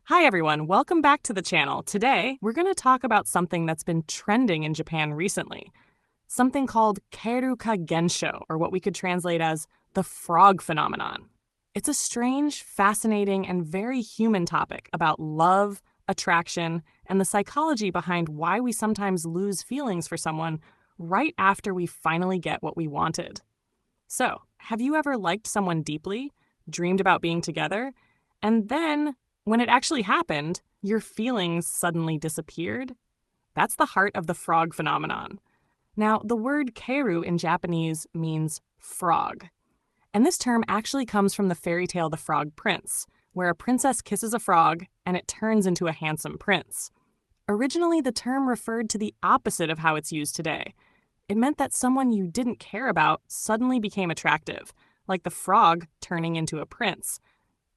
Hi everyone, welcome back to the channel. Today, we're going to talk about something that's been trending in Japan recently. Something called Keiruka Gensho, or what we could translate as the frog phenomenon. It's a strange, fascinating, and very human topic about love, attraction, and the psychology behind why we sometimes lose feelings for someone right after we finally get what we wanted. So, have you ever liked someone deeply, dreamed about being together, and then when it actually happened, your feelings suddenly disappeared? That's the heart of the frog phenomenon. Now, the word keiru in Japanese means frog. And this term actually comes from the fairy tale The Frog Prince, where a princess kisses a frog and it turns into a handsome prince. Originally, the term referred to the opposite of how it's used today. It meant that someone you didn't care about suddenly became attractive, like the frog turning into a prince.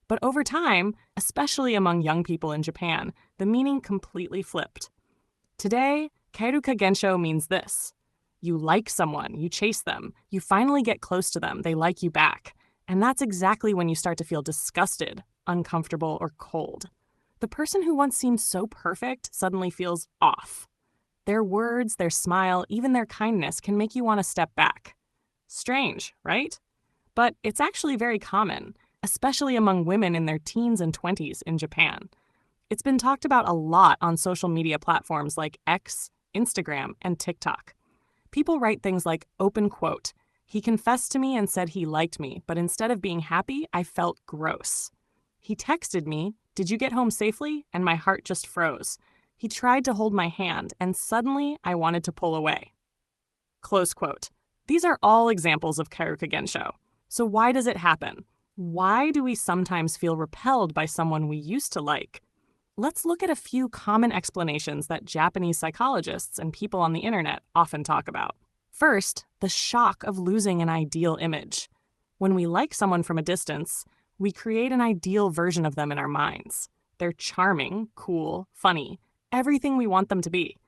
But over time, especially among young people in Japan, the meaning completely flipped. Today, Keiruka Gensho means this. You like someone, you chase them, you finally get close to them, they like you back. And that's exactly when you start to feel disgusted, uncomfortable, or cold. The person who once seemed so perfect suddenly feels off. Their words, their smile, even their kindness can make you want to step back. Strange, right? But it's actually very common, especially among women in their teens and 20s in Japan. It's been talked about a lot on social media platforms like X, Instagram, and TikTok. People write things like, open quote, "He confessed to me and said he liked me, but instead of being happy, I felt gross. He texted me, 'Did you get home safely?' and my heart just froze. He tried to hold my hand, and suddenly I wanted to pull away." Close quote. These are all examples of Keiruka Gensho. So why does it happen? Why do we sometimes feel repelled by someone we used to like? Let's look at a few common explanations that Japanese psychologists and people on the internet often talk about. First, the shock of losing an ideal image. When we like someone from a distance, we create an ideal version of them in our minds. They're charming, cool, funny, everything we want them to be.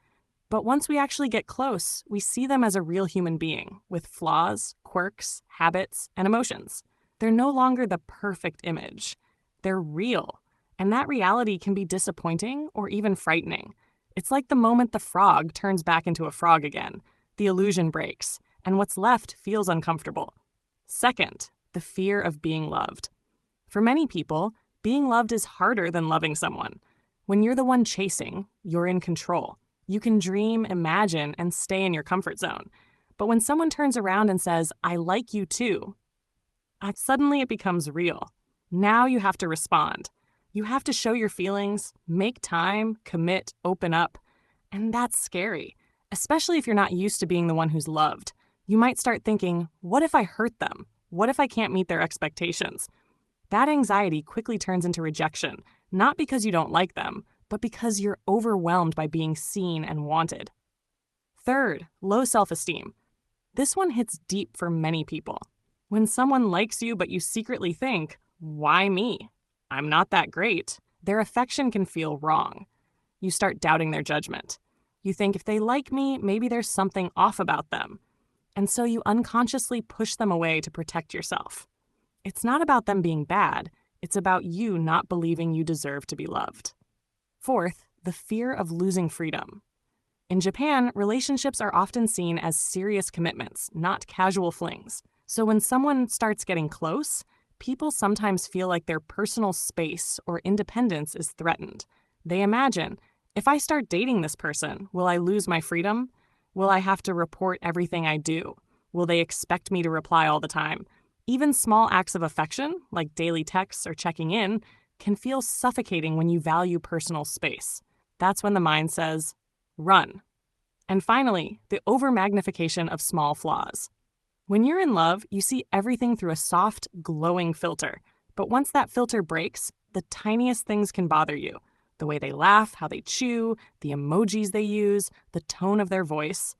But once we actually get close, we see them as a real human being with flaws, quirks, habits, and emotions. They're no longer the perfect image. They're real. And that reality can be disappointing or even frightening. It's like the moment the frog turns back into a frog again. The illusion breaks, and what's left feels uncomfortable. Second, the fear of being loved. For many people, being loved is harder than loving someone. When you're the one chasing, you're in control. You can dream, imagine, and stay in your comfort zone. But when someone turns around and says, "I like you too," suddenly it becomes real. Now you have to respond. You have to show your feelings, make time, commit, open up. And that's scary, especially if you're not used to being the one who's loved. You might start thinking, what if I hurt them? What if I can't meet their expectations? That anxiety quickly turns into rejection, not because you don't like them, but because you're overwhelmed by being seen and wanted. Third, low self-esteem. This one hits deep for many people. When someone likes you but you secretly think, why me? I'm not that great. Their affection can feel wrong. You start doubting their judgment. You think if they like me, maybe there's something off about them. And so you unconsciously push them away to protect yourself. It's not about them being bad. It's about you not believing you deserve to be loved. Fourth, the fear of losing freedom. In Japan, relationships are often seen as serious commitments, not casual flings. So when someone starts getting close, people sometimes feel like their personal space or independence is threatened. They imagine, if I start dating this person, will I lose my freedom? Will I have to report everything I do? Will they expect me to reply all the time? Even small acts of affection, like daily texts or checking in, can feel suffocating when you value personal space. That's when the mind says, run. And finally, the overmagnification of small flaws. When you're in love, you see everything through a soft, glowing filter. But once that filter breaks, the tiniest things can bother you. The way they laugh, how they chew, the emojis they use, the tone of their voice.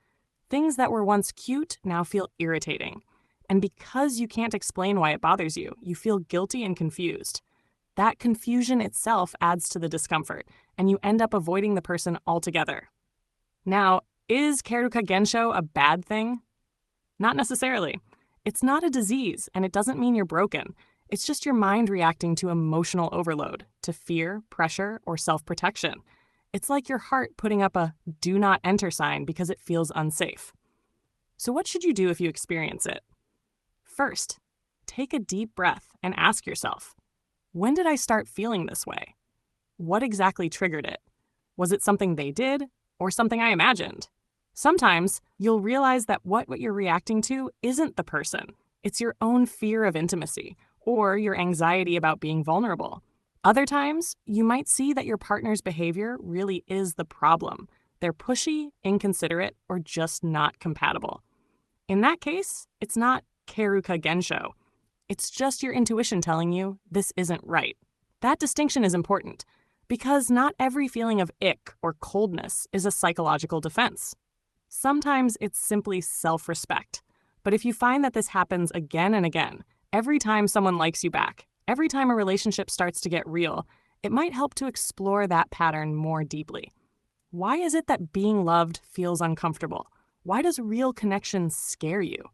Things that were once cute now feel irritating. And because you can't explain why it bothers you, you feel guilty and confused. That confusion itself adds to the discomfort, and you end up avoiding the person altogether. Now, is Keiruka Gensho a bad thing? Not necessarily. It's not a disease, and it doesn't mean you're broken. It's just your mind reacting to emotional overload, to fear, pressure, or self-protection. It's like your heart putting up a do not enter sign because it feels unsafe. So what should you do if you experience it? First, take a deep breath and ask yourself, when did I start feeling this way? What exactly triggered it? Was it something they did or something I imagined? Sometimes you'll realize that what you're reacting to isn't the person. It's your own fear of intimacy or your anxiety about being vulnerable. Other times, you might see that your partner's behavior really is the problem. They're pushy, inconsiderate, or just not compatible. In that case, it's not Keruka Gensho. It's just your intuition telling you this isn't right. That distinction is important because not every feeling of ick or coldness is a psychological defense. Sometimes it's simply self-respect. But if you find that this happens again and again, every time someone likes you back, every time a relationship starts to get real, it might help to explore that pattern more deeply. Why is it that being loved feels uncomfortable? Why does real connection scare you?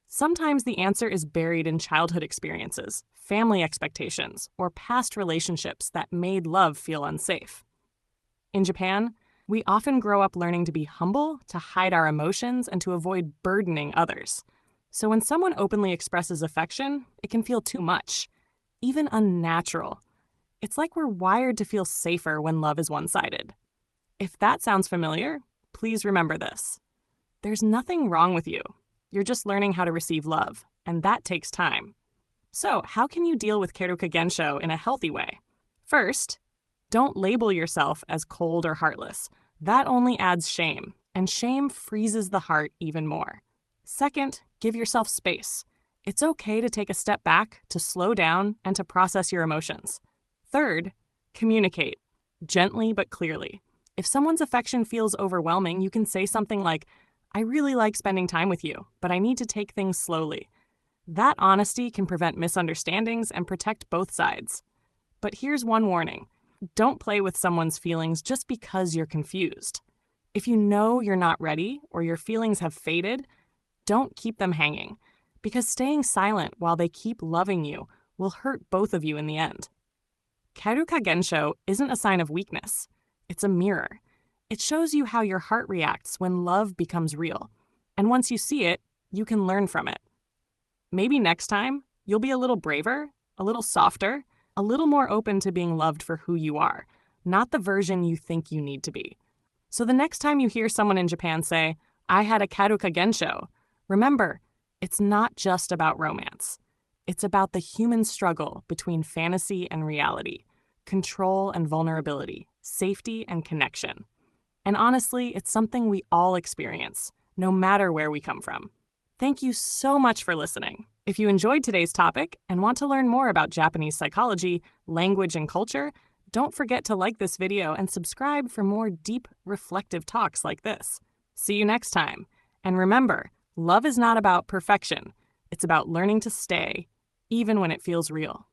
Sometimes the answer is buried in childhood experiences, family expectations, or past relationships that made love feel unsafe. In Japan, we often grow up learning to be humble, to hide our emotions, and to avoid burdening others. So when someone openly expresses affection, it can feel too much, even unnatural. It's like we're wired to feel safer when love is one-sided. If that sounds familiar, please remember this. There's nothing wrong with you. You're just learning how to receive love, and that takes time. So, how can you deal with Keruka Gensho in a healthy way? First, don't label yourself as cold or heartless. That only adds shame, and shame freezes the heart even more. Second, give yourself space. It's okay to take a step back, to slow down, and to process your emotions. Third, communicate, gently but clearly. If someone's affection feels overwhelming, you can say something like, I really like spending time with you, but I need to take things slowly. That honesty can prevent misunderstandings and protect both sides. But here's one warning. Don't play with someone's feelings just because you're confused. If you know you're not ready or your feelings have faded, don't keep them hanging, because staying silent while they keep loving you will hurt both of you in the end. Keruka Gensho isn't a sign of weakness. It's a mirror. It shows you how your heart reacts when love becomes real. And once you see it, you can learn from it. Maybe next time, you'll be a little braver, a little softer, a little more open to being loved for who you are, not the version you think you need to be. So the next time you hear someone in Japan say, I had a Keruka Gensho, remember, it's not just about romance. It's about the human struggle between fantasy and reality, control and vulnerability, safety and connection. And honestly, it's something we all experience, no matter where we come from. Thank you so much for listening. If you enjoyed today's topic and want to learn more about Japanese psychology, language, and culture, don't forget to like this video and subscribe for more deep, reflective talks like this. See you next time. And remember, love is not about perfection. It's about learning to stay, even when it feels real.